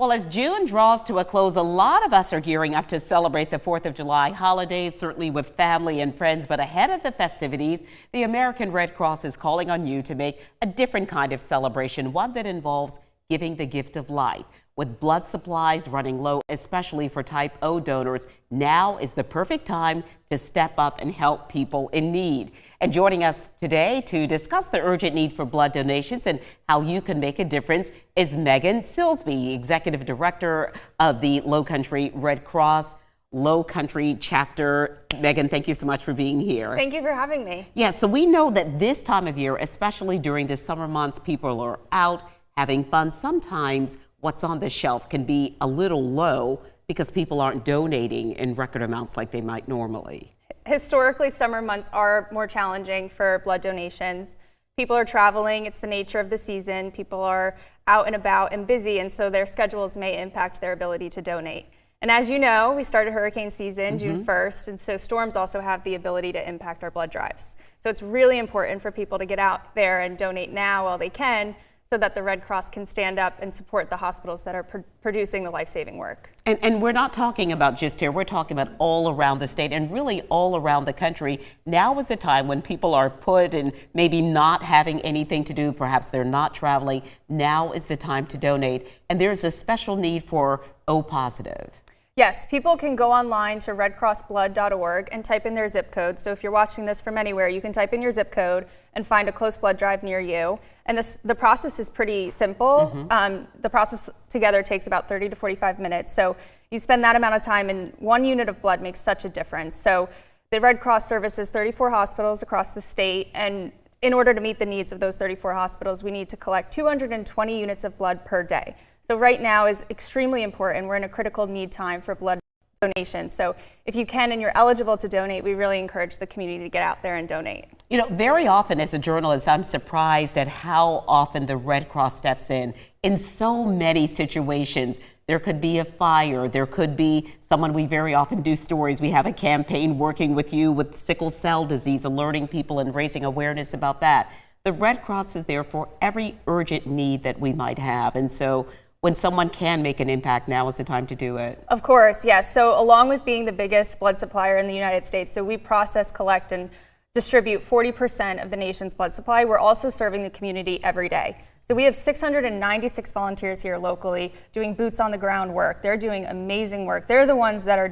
Well, as June draws to a close, a lot of us are gearing up to celebrate the 4th of July holiday, certainly with family and friends. But ahead of the festivities, the American Red Cross is calling on you to make a different kind of celebration, one that involves giving the gift of life. With blood supplies running low, especially for type O donors, now is the perfect time to step up and help people in need. And joining us today to discuss the urgent need for blood donations and how you can make a difference is Megan Silsby, Executive Director of the Lowcountry Red Cross Lowcountry chapter. Megan, thank you so much for being here. Thank you for having me. Yeah, so we know that this time of year, especially during the summer months, people are out having fun. Sometimes what's on the shelf can be a little low because people aren't donating in record amounts like they might normally. Historically, summer months are more challenging for blood donations. People are traveling, it's the nature of the season, people are out and about and busy, and so their schedules may impact their ability to donate. And as you know, we started hurricane season June 1st, and so storms also have the ability to impact our blood drives. So it's really important for people to get out there and donate now while they can, so that the Red Cross can stand up and support the hospitals that are producing the life-saving work. And we're not talking about just here, we're talking about all around the state and really all around the country. Now is the time when people are put and maybe not having anything to do, perhaps they're not traveling. Now is the time to donate. And there's a special need for O positive. Yes, people can go online to redcrossblood.org and type in their zip code. So if you're watching this from anywhere, you can type in your zip code and find a close blood drive near you. And the process is pretty simple. The process together takes about 30 to 45 minutes. So you spend that amount of time, and 1 unit of blood makes such a difference. So the Red Cross services 34 hospitals across the state, and in order to meet the needs of those 34 hospitals, we need to collect 220 units of blood per day. So right now is extremely important. We're in a critical need time for blood donation. So if you can and you're eligible to donate, we really encourage the community to get out there and donate. You know, very often as a journalist, I'm surprised at how often the Red Cross steps in so many situations. There could be a fire, there could be someone, we very often do stories. We have a campaign working with you with sickle cell disease, alerting people and raising awareness about that. The Red Cross is there for every urgent need that we might have. And so when someone can make an impact, now is the time to do it. Of course, yes. So along with being the biggest blood supplier in the United States, so we process, collect, and distribute 40% of the nation's blood supply. We're also serving the community every day. So we have 696 volunteers here locally doing boots on the ground work. They're doing amazing work. They're the ones that are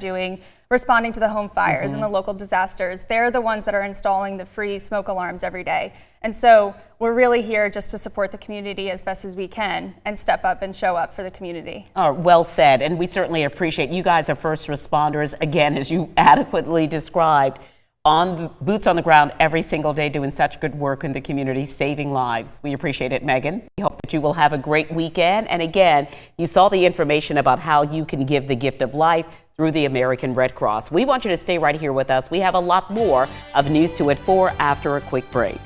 responding to the home fires and the local disasters. They're the ones that are installing the free smoke alarms every day. And so we're really here just to support the community as best as we can and step up and show up for the community. Oh, well said. And we certainly appreciate you guys are first responders, again, as you adequately described, boots on the ground every single day doing such good work in the community, saving lives. We appreciate it, Megan. We hope that you will have a great weekend. And again, you saw the information about how you can give the gift of life through the American Red Cross. We want you to stay right here with us. We have a lot more of News 2 at 4 after a quick break.